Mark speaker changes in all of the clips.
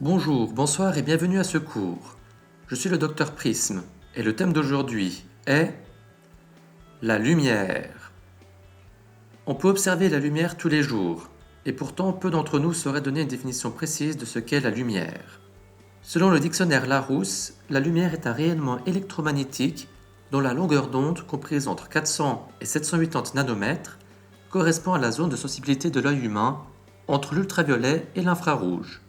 Speaker 1: Bonjour, bonsoir et bienvenue à ce cours. Je suis le docteur Prisme et le thème d'aujourd'hui est la lumière. On peut observer la lumière tous les jours et pourtant peu d'entre nous sauraient donner une définition précise de ce qu'est la lumière. Selon le dictionnaire Larousse, la lumière est un rayonnement électromagnétique dont la longueur d'onde, comprise entre 400 et 780 nanomètres, correspond à la zone de sensibilité de l'œil humain entre l'ultraviolet et l'infrarouge.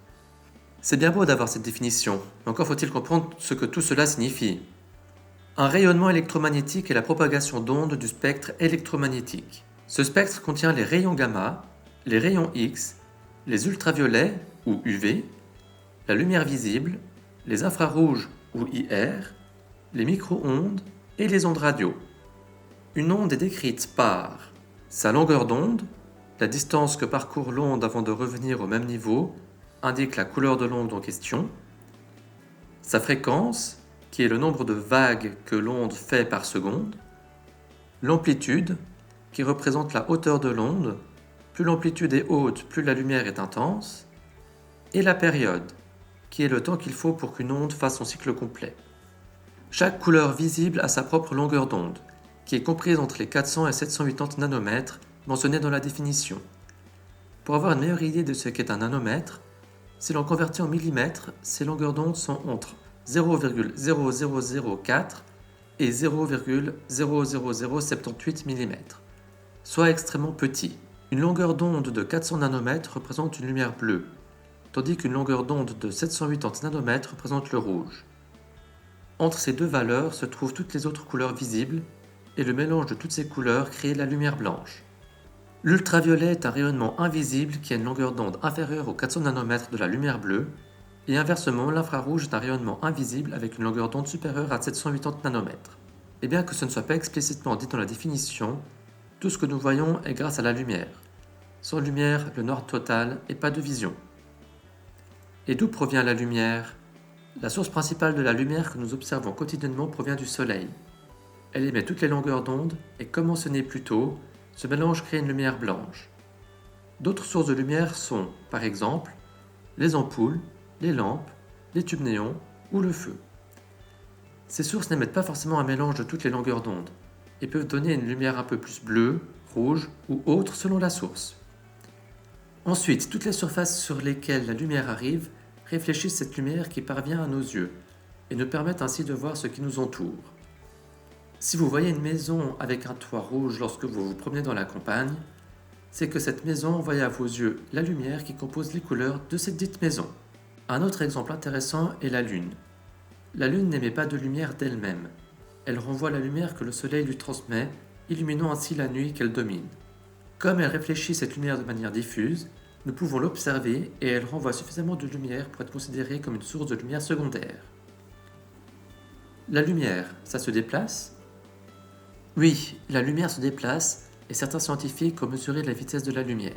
Speaker 1: C'est bien beau d'avoir cette définition, mais encore faut-il comprendre ce que tout cela signifie. Un rayonnement électromagnétique est la propagation d'ondes du spectre électromagnétique. Ce spectre contient les rayons gamma, les rayons X, les ultraviolets ou UV, la lumière visible, les infrarouges ou IR, les micro-ondes et les ondes radio. Une onde est décrite par sa longueur d'onde, la distance que parcourt l'onde avant de revenir au même niveau, indique la couleur de l'onde en question, sa fréquence, qui est le nombre de vagues que l'onde fait par seconde, l'amplitude, qui représente la hauteur de l'onde, plus l'amplitude est haute, plus la lumière est intense, et la période, qui est le temps qu'il faut pour qu'une onde fasse son cycle complet. Chaque couleur visible a sa propre longueur d'onde, qui est comprise entre les 400 et 780 nanomètres mentionnés dans la définition. Pour avoir une meilleure idée de ce qu'est un nanomètre, si l'on convertit en millimètres, ces longueurs d'onde sont entre 0,0004 et 0,00078 mm, soit extrêmement petits. Une longueur d'onde de 400 nanomètres représente une lumière bleue, tandis qu'une longueur d'onde de 780 nanomètres représente le rouge. Entre ces deux valeurs se trouvent toutes les autres couleurs visibles, et le mélange de toutes ces couleurs crée la lumière blanche. L'ultraviolet est un rayonnement invisible qui a une longueur d'onde inférieure aux 400 nanomètres de la lumière bleue, et inversement, l'infrarouge est un rayonnement invisible avec une longueur d'onde supérieure à 780 nanomètres. Et bien que ce ne soit pas explicitement dit dans la définition, tout ce que nous voyons est grâce à la lumière. Sans lumière, le noir total et pas de vision. Et d'où provient la lumière ? La source principale de la lumière que nous observons quotidiennement provient du Soleil. Elle émet toutes les longueurs d'onde et, comme mentionné plus tôt, ce mélange crée une lumière blanche. D'autres sources de lumière sont, par exemple, les ampoules, les lampes, les tubes néons ou le feu. Ces sources n'émettent pas forcément un mélange de toutes les longueurs d'onde et peuvent donner une lumière un peu plus bleue, rouge ou autre selon la source. Ensuite, toutes les surfaces sur lesquelles la lumière arrive réfléchissent cette lumière qui parvient à nos yeux et nous permettent ainsi de voir ce qui nous entoure. Si vous voyez une maison avec un toit rouge lorsque vous vous promenez dans la campagne, c'est que cette maison envoie à vos yeux la lumière qui compose les couleurs de cette dite maison. Un autre exemple intéressant est la Lune. La Lune n'émet pas de lumière d'elle-même. Elle renvoie la lumière que le Soleil lui transmet, illuminant ainsi la nuit qu'elle domine. Comme elle réfléchit cette lumière de manière diffuse, nous pouvons l'observer et elle renvoie suffisamment de lumière pour être considérée comme une source de lumière secondaire. La lumière, ça se déplace ? Oui, la lumière se déplace et certains scientifiques ont mesuré la vitesse de la lumière.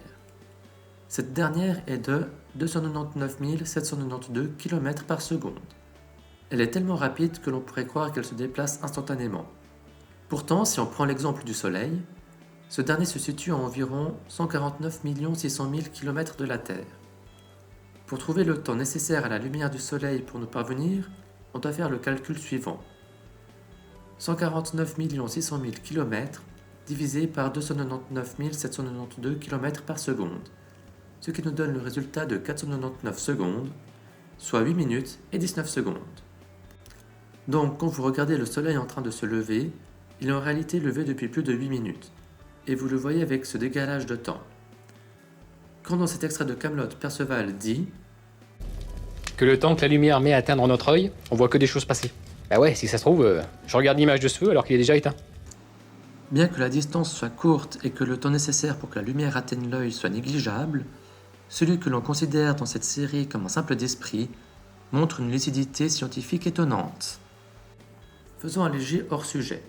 Speaker 1: Cette dernière est de 299 792 km par seconde. Elle est tellement rapide que l'on pourrait croire qu'elle se déplace instantanément. Pourtant, si on prend l'exemple du Soleil, ce dernier se situe à environ 149 600 000 km de la Terre. Pour trouver le temps nécessaire à la lumière du Soleil pour nous parvenir, on doit faire le calcul suivant. 149 600 000 km divisé par 299 792 km par seconde, ce qui nous donne le résultat de 499 secondes, soit 8 minutes et 19 secondes. Donc, quand vous regardez le Soleil en train de se lever, il est en réalité levé depuis plus de 8 minutes, et vous le voyez avec ce décalage de temps. Quand dans cet extrait de Kaamelott, Perceval dit
Speaker 2: que le temps que la lumière met à atteindre notre œil, on voit que des choses passer. Bah ouais, si ça se trouve, je regarde l'image de ce feu alors qu'il est déjà éteint.
Speaker 1: bien que la distance soit courte et que le temps nécessaire pour que la lumière atteigne l'œil soit négligeable, celui que l'on considère dans cette série comme un simple d'esprit montre une lucidité scientifique étonnante. Faisons un léger hors-sujet.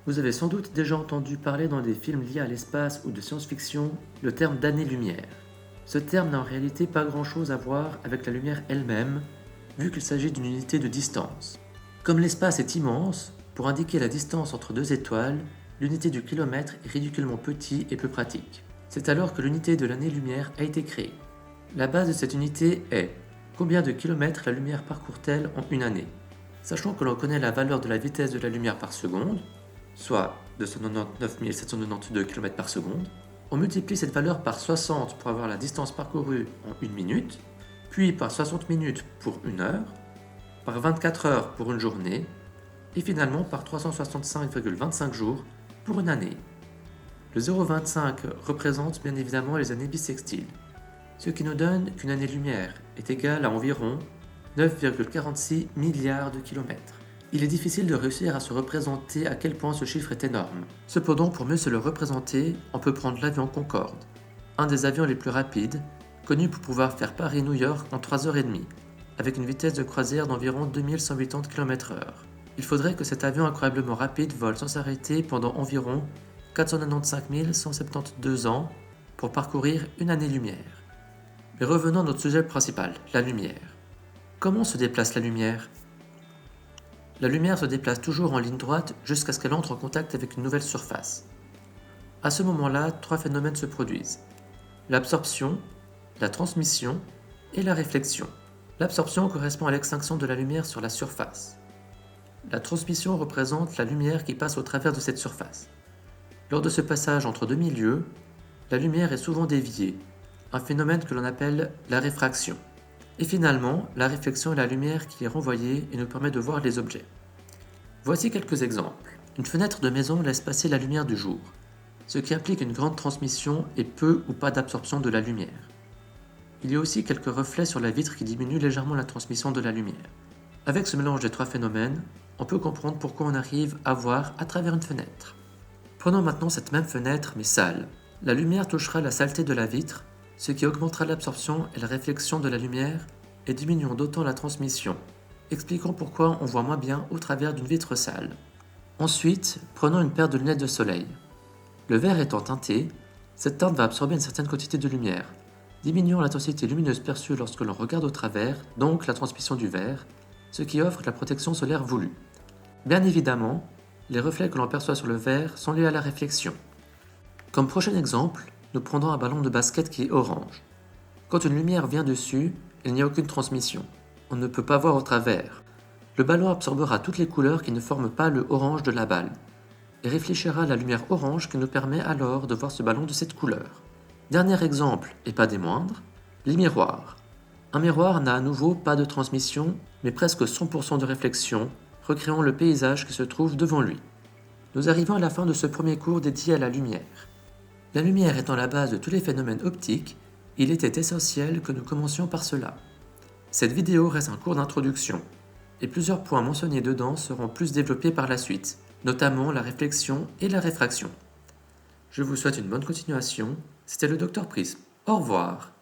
Speaker 1: Vous avez sans doute déjà entendu parler dans des films liés à l'espace ou de science-fiction le terme d'année-lumière. Ce terme n'a en réalité pas grand-chose à voir avec la lumière elle-même, vu qu'il s'agit d'une unité de distance. Comme l'espace est immense, pour indiquer la distance entre deux étoiles, l'unité du kilomètre est ridiculement petit et peu pratique. C'est alors que l'unité de l'année-lumière a été créée. La base de cette unité est Combien de kilomètres la lumière parcourt-elle en une année? Sachant que l'on connaît la valeur de la vitesse de la lumière par seconde, soit 299 792 km par seconde, on multiplie cette valeur par 60 pour avoir la distance parcourue en une minute, puis par 60 minutes pour une heure, par 24 heures pour une journée, et finalement par 365,25 jours pour une année. Le 0,25 représente bien évidemment les années bissextiles, ce qui nous donne qu'une année-lumière est égale à environ 9,46 milliards de kilomètres. Il est difficile de réussir à se représenter à quel point ce chiffre est énorme. Cependant, pour mieux se le représenter, on peut prendre l'avion Concorde, un des avions les plus rapides, connu pour pouvoir faire Paris-New York en 3h30, avec une vitesse de croisière d'environ 2180 km/h. Il faudrait que cet avion incroyablement rapide vole sans s'arrêter pendant environ 495 172 ans pour parcourir une année-lumière. Mais revenons à notre sujet principal, la lumière. Comment se déplace la lumière? La lumière se déplace toujours en ligne droite jusqu'à ce qu'elle entre en contact avec une nouvelle surface. À ce moment-là, 3 phénomènes se produisent: l'absorption, la transmission et la réflexion. L'absorption correspond à l'extinction de la lumière sur la surface. La transmission représente la lumière qui passe au travers de cette surface. Lors de ce passage entre deux milieux, la lumière est souvent déviée, un phénomène que l'on appelle la réfraction. Et finalement, la réflexion est la lumière qui est renvoyée et nous permet de voir les objets. Voici quelques exemples. Une fenêtre de maison laisse passer la lumière du jour, ce qui implique une grande transmission et peu ou pas d'absorption de la lumière. Il y a aussi quelques reflets sur la vitre qui diminuent légèrement la transmission de la lumière. Avec ce mélange des 3 phénomènes, on peut comprendre pourquoi on arrive à voir à travers une fenêtre. Prenons maintenant cette même fenêtre mais sale. La lumière touchera la saleté de la vitre, ce qui augmentera l'absorption et la réflexion de la lumière et diminuant d'autant la transmission, expliquant pourquoi on voit moins bien au travers d'une vitre sale. Ensuite, prenons une paire de lunettes de soleil. Le verre étant teinté, cette teinte va absorber une certaine quantité de lumière, diminuant l'intensité lumineuse perçue lorsque l'on regarde au travers, donc la transmission du verre, ce qui offre la protection solaire voulue. Bien évidemment, les reflets que l'on perçoit sur le verre sont liés à la réflexion. Comme prochain exemple, nous prendrons un ballon de basket qui est orange. Quand une lumière vient dessus, il n'y a aucune transmission. On ne peut pas voir au travers. Le ballon absorbera toutes les couleurs qui ne forment pas le orange de la balle et réfléchira la lumière orange qui nous permet alors de voir ce ballon de cette couleur. Dernier exemple, et pas des moindres, les miroirs. Un miroir n'a à nouveau pas de transmission, mais presque 100% de réflexion, recréant le paysage qui se trouve devant lui. Nous arrivons à la fin de ce premier cours dédié à la lumière. La lumière étant la base de tous les phénomènes optiques, il était essentiel que nous commencions par cela. Cette vidéo reste un cours d'introduction, et plusieurs points mentionnés dedans seront plus développés par la suite, notamment la réflexion et la réfraction. Je vous souhaite une bonne continuation, c'était le Dr Prism. Au revoir.